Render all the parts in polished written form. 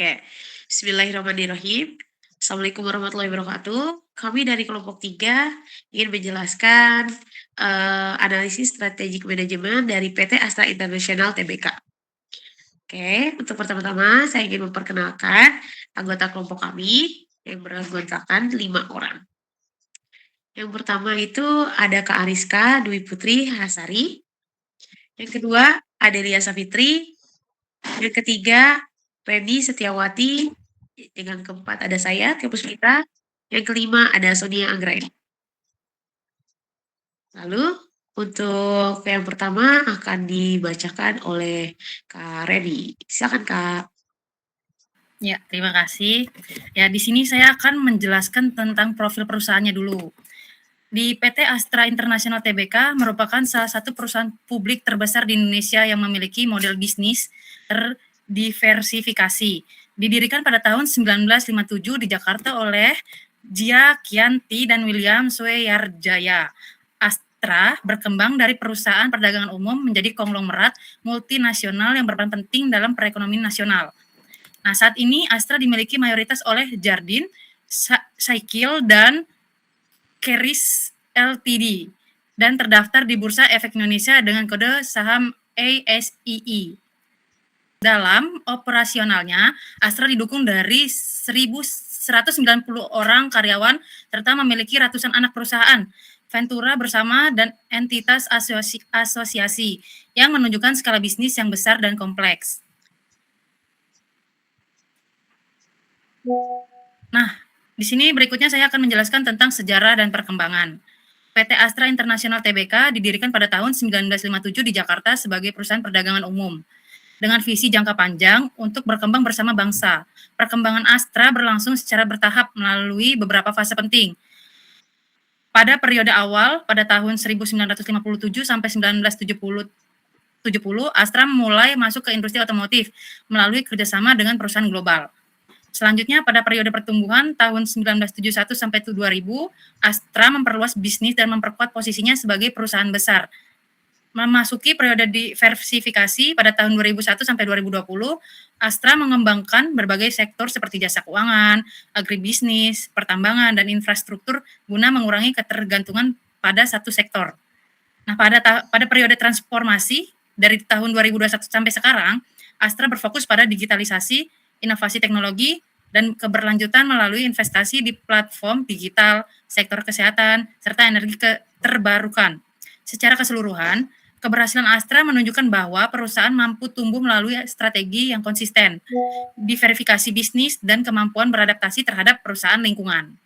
Oke, bismillahirrahmanirrahim. Assalamualaikum warahmatullahi wabarakatuh. Kami dari kelompok 3 ingin menjelaskan, analisis strategik manajemen dari PT Astra International Tbk. Oke, untuk pertama-tama saya ingin memperkenalkan anggota kelompok kami yang beranggotakan 5 orang. Yang pertama itu ada Kak Ariska Dwi Putri Hasari. Yang kedua, Adelia Safitri. Yang ketiga, Reni Setiawati. Yang keempat ada saya, Tia Puspita. Yang kelima ada Sonia Anggraini. Lalu untuk yang pertama akan dibacakan oleh Kak Reni. Silakan Kak. Ya, terima kasih. Ya, di sini saya akan menjelaskan tentang profil perusahaannya dulu. Di PT Astra International Tbk merupakan salah satu perusahaan publik terbesar di Indonesia yang memiliki model bisnis terdiversifikasi. Didirikan pada tahun 1957 di Jakarta oleh Jia Kianti dan William Sweyarjaya. Astra berkembang dari perusahaan perdagangan umum menjadi konglomerat multinasional yang berperan penting dalam perekonomian nasional. Nah, saat ini Astra dimiliki mayoritas oleh Jardine, Saikil, dan Keris Ltd. dan terdaftar di Bursa Efek Indonesia dengan kode saham ASII. Dalam operasionalnya, Astra didukung dari 1.190 orang karyawan serta memiliki ratusan anak perusahaan, ventura bersama dan entitas asosiasi yang menunjukkan skala bisnis yang besar dan kompleks. Nah, di sini berikutnya saya akan menjelaskan tentang sejarah dan perkembangan. PT Astra International Tbk didirikan pada tahun 1957 di Jakarta sebagai perusahaan perdagangan umum dengan visi jangka panjang untuk berkembang bersama bangsa. Perkembangan Astra berlangsung secara bertahap melalui beberapa fase penting. Pada periode awal, pada tahun 1957 sampai 1970, Astra mulai masuk ke industri otomotif melalui kerjasama dengan perusahaan global. Selanjutnya, pada periode pertumbuhan tahun 1971 sampai 2000, Astra memperluas bisnis dan memperkuat posisinya sebagai perusahaan besar. Memasuki periode diversifikasi pada tahun 2001 sampai 2020, Astra mengembangkan berbagai sektor seperti jasa keuangan, agribisnis, pertambangan, dan infrastruktur guna mengurangi ketergantungan pada satu sektor. Nah, pada periode transformasi dari tahun 2021 sampai sekarang, Astra berfokus pada digitalisasi, inovasi teknologi, dan keberlanjutan melalui investasi di platform digital, sektor kesehatan, serta energi terbarukan. Secara keseluruhan, keberhasilan Astra menunjukkan bahwa perusahaan mampu tumbuh melalui strategi yang konsisten, diverifikasi bisnis, dan kemampuan beradaptasi terhadap perusahaan lingkungan.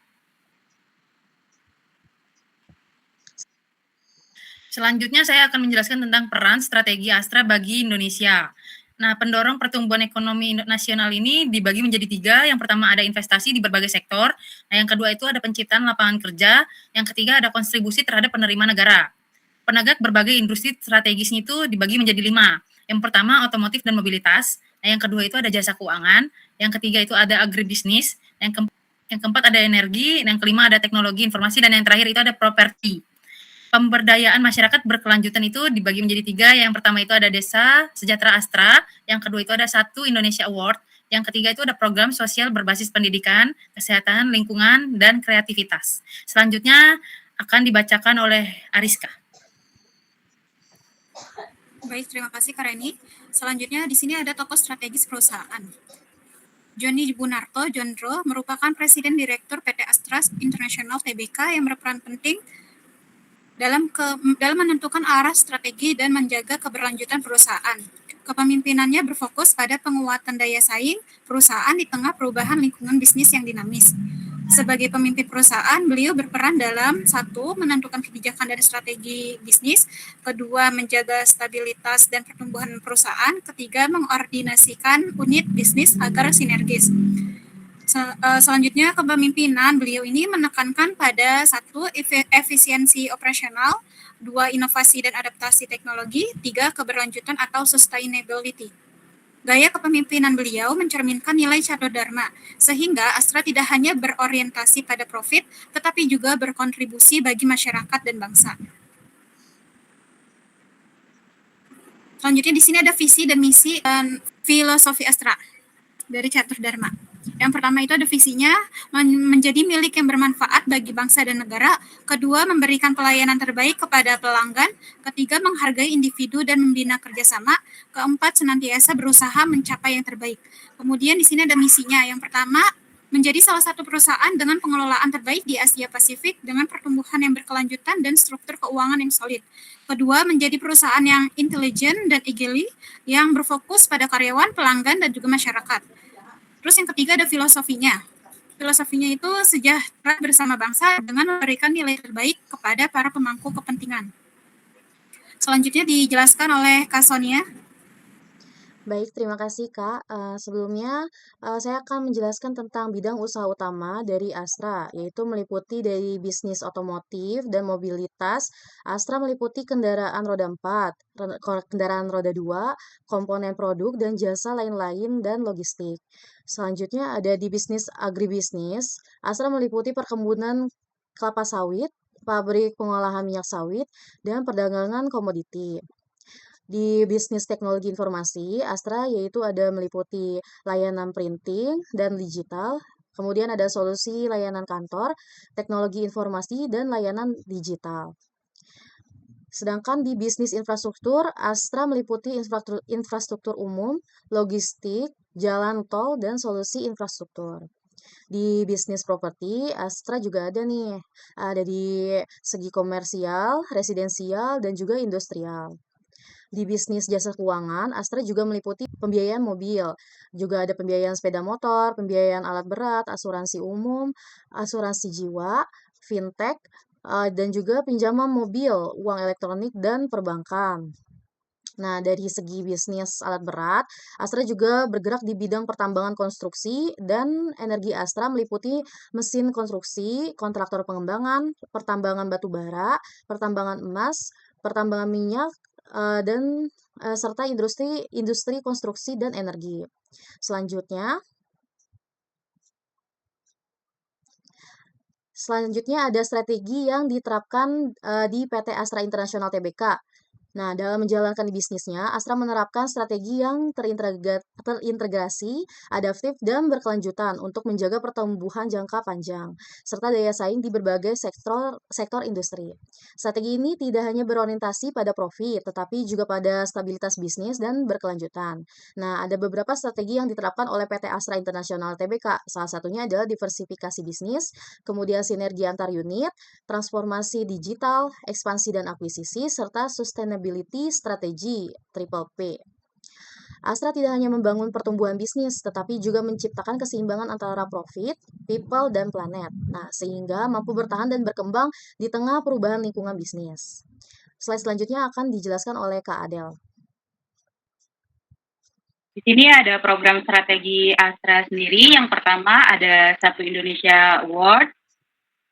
Selanjutnya saya akan menjelaskan tentang peran strategi Astra bagi Indonesia. Nah, pendorong pertumbuhan ekonomi nasional ini dibagi menjadi 3. Yang pertama ada investasi di berbagai sektor. Nah, yang kedua itu ada penciptaan lapangan kerja. Yang ketiga ada kontribusi terhadap penerimaan negara. Penegak berbagai industri strategisnya itu dibagi menjadi 5. Yang pertama otomotif dan mobilitas. Nah, yang kedua itu ada jasa keuangan. Yang ketiga itu ada agribisnis. Yang keempat ada energi. Yang kelima ada teknologi informasi. Dan yang terakhir itu ada properti. Pemberdayaan masyarakat berkelanjutan itu dibagi menjadi 3. Yang pertama itu ada Desa Sejahtera Astra, yang kedua itu ada 1 Indonesia Award, yang ketiga itu ada program sosial berbasis pendidikan, kesehatan, lingkungan, dan kreativitas. Selanjutnya akan dibacakan oleh Ariska. Baik, terima kasih Kak Reni. Selanjutnya di sini ada tokoh strategis perusahaan. Joni Bunarto Jondro merupakan Presiden Direktur PT Astra International Tbk yang berperan penting dalam menentukan arah strategi dan menjaga keberlanjutan perusahaan. Kepemimpinannya berfokus pada penguatan daya saing perusahaan di tengah perubahan lingkungan bisnis yang dinamis. Sebagai pemimpin perusahaan, beliau berperan dalam 1. Menentukan kebijakan dan strategi bisnis, 2. Menjaga stabilitas dan pertumbuhan perusahaan, 3. Mengordinasikan unit bisnis agar sinergis. Selanjutnya kepemimpinan beliau ini menekankan pada 1. Efisiensi operasional, 2. Inovasi dan adaptasi teknologi, 3. Keberlanjutan atau sustainability. Gaya kepemimpinan beliau mencerminkan nilai Cadodharma, sehingga Astra tidak hanya berorientasi pada profit, tetapi juga berkontribusi bagi masyarakat dan bangsa. Selanjutnya di sini ada visi dan misi dan filosofi Astra. dari Catur Dharma. Yang pertama itu ada visinya, menjadi milik yang bermanfaat bagi bangsa dan negara. Kedua, memberikan pelayanan terbaik kepada pelanggan. Ketiga, menghargai individu dan membina kerjasama. Keempat, senantiasa berusaha mencapai yang terbaik. Kemudian di sini ada misinya. Yang pertama, menjadi salah satu perusahaan dengan pengelolaan terbaik di Asia Pasifik dengan pertumbuhan yang berkelanjutan dan struktur keuangan yang solid. Kedua, menjadi perusahaan yang intelijen dan agile yang berfokus pada karyawan, pelanggan, dan juga masyarakat. Terus yang ketiga ada filosofinya. Filosofinya itu sejahtera bersama bangsa dengan memberikan nilai terbaik kepada para pemangku kepentingan. Selanjutnya dijelaskan oleh Kak Sonia. Baik, terima kasih Kak. Sebelumnya saya akan menjelaskan tentang bidang usaha utama dari Astra, yaitu meliputi dari bisnis otomotif dan mobilitas. Astra meliputi kendaraan roda 4, kendaraan roda 2, komponen produk, dan jasa lain-lain dan logistik. Selanjutnya ada di bisnis agribisnis. Astra meliputi perkebunan kelapa sawit, pabrik pengolahan minyak sawit, dan perdagangan komoditi. Di bisnis teknologi informasi, Astra yaitu ada meliputi layanan printing dan digital, kemudian ada solusi layanan kantor, teknologi informasi, dan layanan digital. Sedangkan di bisnis infrastruktur, Astra meliputi infrastruktur umum, logistik, jalan tol, dan solusi infrastruktur. Di bisnis properti, Astra juga ada di segi komersial, residensial, dan juga industrial. Di bisnis jasa keuangan, Astra juga meliputi pembiayaan mobil, juga ada pembiayaan sepeda motor, pembiayaan alat berat, asuransi umum, asuransi jiwa, fintech, dan juga pinjaman mobil, uang elektronik, dan perbankan. Nah, dari segi bisnis alat berat, Astra juga bergerak di bidang pertambangan konstruksi dan energi. Astra meliputi mesin konstruksi, kontraktor pengembangan, pertambangan batu bara, pertambangan emas, pertambangan minyak, dan serta industri konstruksi dan energi. Selanjutnya ada strategi yang diterapkan di PT Astra International Tbk. Nah, dalam menjalankan bisnisnya, Astra menerapkan strategi yang terintegrasi, adaptif, dan berkelanjutan untuk menjaga pertumbuhan jangka panjang, serta daya saing di berbagai sektor industri. Strategi ini tidak hanya berorientasi pada profit, tetapi juga pada stabilitas bisnis dan berkelanjutan. Nah, ada beberapa strategi yang diterapkan oleh PT Astra International Tbk. Salah satunya adalah diversifikasi bisnis, kemudian sinergi antar unit, transformasi digital, ekspansi dan akuisisi, serta sustainability strategi triple P. Astra tidak hanya membangun pertumbuhan bisnis, tetapi juga menciptakan keseimbangan antara profit, people, dan planet. Nah, sehingga mampu bertahan dan berkembang di tengah perubahan lingkungan bisnis. Slide selanjutnya akan dijelaskan oleh Kak Adel. Di sini ada program strategi Astra sendiri. Yang pertama ada Satu Indonesia Award,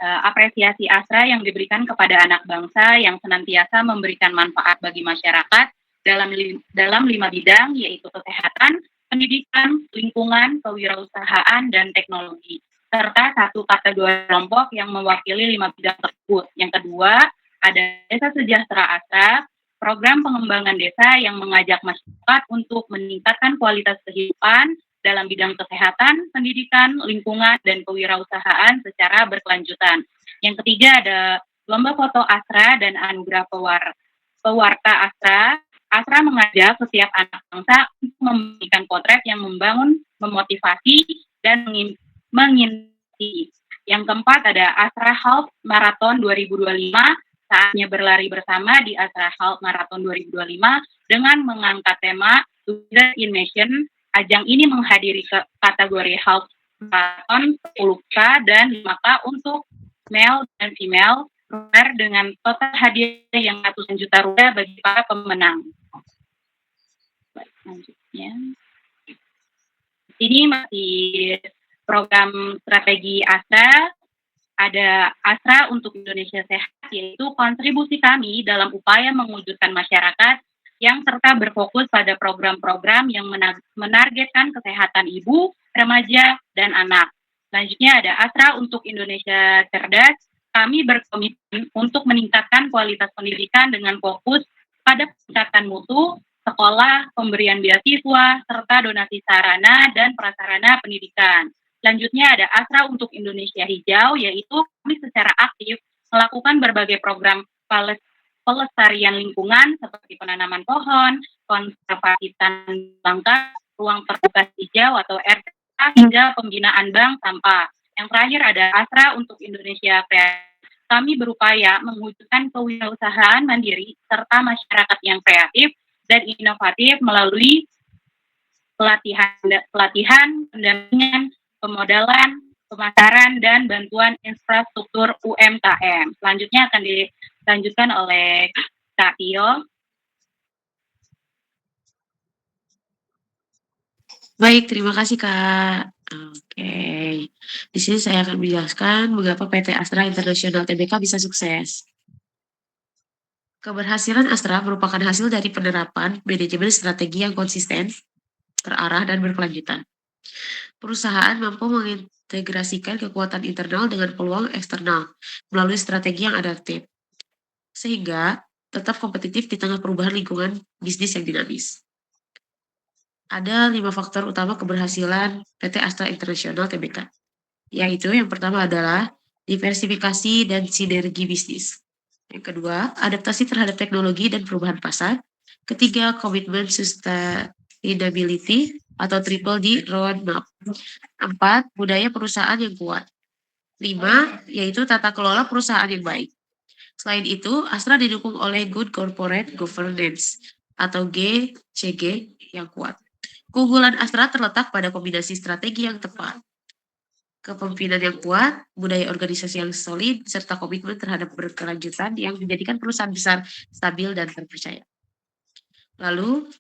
apresiasi Astra yang diberikan kepada anak bangsa yang senantiasa memberikan manfaat bagi masyarakat dalam 5 bidang, yaitu kesehatan, pendidikan, lingkungan, kewirausahaan, dan teknologi, serta 1 kategori kelompok yang mewakili 5 bidang tersebut. Yang kedua, ada Desa Sejahtera Astra, program pengembangan desa yang mengajak masyarakat untuk meningkatkan kualitas kehidupan dalam bidang kesehatan, pendidikan, lingkungan, dan kewirausahaan secara berkelanjutan. Yang ketiga ada Lomba Foto Astra dan Anugerah Pewarta Astra. Astra mengajak setiap anak bangsa untuk memberikan potret yang membangun, memotivasi, dan menginspirasi. Yang keempat ada Astra Half Marathon 2025, saatnya berlari bersama di Astra Half Marathon 2025 dengan mengangkat tema Together in Mission. Ajang ini menghadiri kategori half marathon 10K dan 5K untuk male dan female dengan total hadiah yang ratusan juta rupiah bagi para pemenang. Selanjutnya, ini masih program strategi Astra. Ada Astra untuk Indonesia Sehat, yaitu kontribusi kami dalam upaya mewujudkan masyarakat yang serta berfokus pada program-program yang menargetkan kesehatan ibu, remaja, dan anak. Selanjutnya ada Astra untuk Indonesia Cerdas. Kami berkomitmen untuk meningkatkan kualitas pendidikan dengan fokus pada peningkatan mutu, sekolah, pemberian beasiswa, serta donasi sarana dan prasarana pendidikan. Selanjutnya ada Astra untuk Indonesia Hijau, yaitu kami secara aktif melakukan berbagai program pelestarian lingkungan seperti penanaman pohon, konservasi tanaman langka, ruang terbuka hijau atau RTH, hingga pembinaan bank sampah. Yang terakhir ada Astra untuk Indonesia Kreatif. Kami berupaya mewujudkan kewirausahaan mandiri serta masyarakat yang kreatif dan inovatif melalui pelatihan, pendampingan, pemodalan, pemasaran, dan bantuan infrastruktur UMKM. Selanjutnya akan dilanjutkan oleh Kak Tio. Baik, terima kasih Kak. Oke, di sini saya akan menjelaskan mengapa PT Astra International Tbk bisa sukses. Keberhasilan Astra merupakan hasil dari penerapan manajemen strategi yang konsisten, terarah, dan berkelanjutan. Perusahaan mampu mengintegrasikan kekuatan internal dengan peluang eksternal melalui strategi yang adaptif, sehingga tetap kompetitif di tengah perubahan lingkungan bisnis yang dinamis. Ada 5 faktor utama keberhasilan PT Astra International Tbk, yaitu yang pertama adalah diversifikasi dan sinergi bisnis. Yang kedua, adaptasi terhadap teknologi dan perubahan pasar. Ketiga, komitmen sustainability atau triple D roadmap. 4, budaya perusahaan yang kuat. 5, yaitu tata kelola perusahaan yang baik. Selain itu, Astra didukung oleh Good Corporate Governance atau GCG yang kuat. Keunggulan Astra terletak pada kombinasi strategi yang tepat, kepemimpinan yang kuat, budaya organisasi yang solid, serta komitmen terhadap berkelanjutan yang menjadikan perusahaan besar stabil dan terpercaya. Lalu,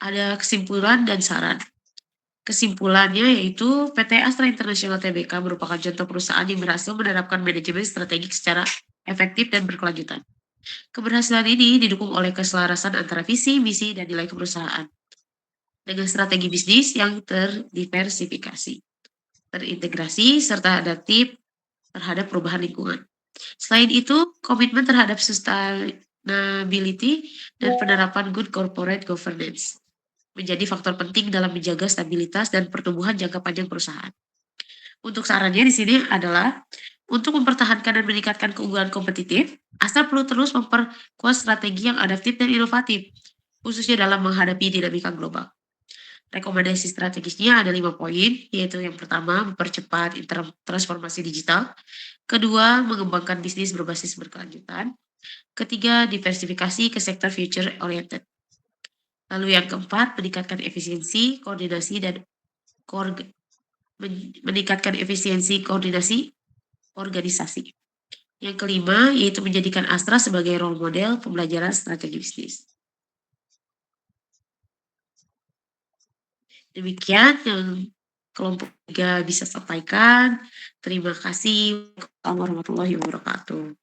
ada kesimpulan dan saran. Kesimpulannya yaitu PT Astra International Tbk merupakan contoh perusahaan yang berhasil menerapkan manajemen strategik secara efektif dan berkelanjutan. Keberhasilan ini didukung oleh keselarasan antara visi, misi, dan nilai perusahaan dengan strategi bisnis yang terdiversifikasi, terintegrasi, serta adaptif terhadap perubahan lingkungan. Selain itu, komitmen terhadap sustainability dan penerapan good corporate governance menjadi faktor penting dalam menjaga stabilitas dan pertumbuhan jangka panjang perusahaan. Untuk sarannya di sini adalah untuk mempertahankan dan meningkatkan keunggulan kompetitif, Astra perlu terus memperkuat strategi yang adaptif dan inovatif, khususnya dalam menghadapi dinamika global. Rekomendasi strategisnya ada 5 poin, yaitu yang pertama, mempercepat transformasi digital. Kedua, mengembangkan bisnis berbasis berkelanjutan. Ketiga, diversifikasi ke sektor future oriented. Lalu yang keempat, meningkatkan efisiensi, koordinasi, dan meningkatkan efisiensi koordinasi organisasi. Yang kelima, yaitu menjadikan Astra sebagai role model pembelajaran strategi bisnis. Demikian yang kelompok 3 bisa sampaikan. Terima kasih. Warahmatullahi wabarakatuh.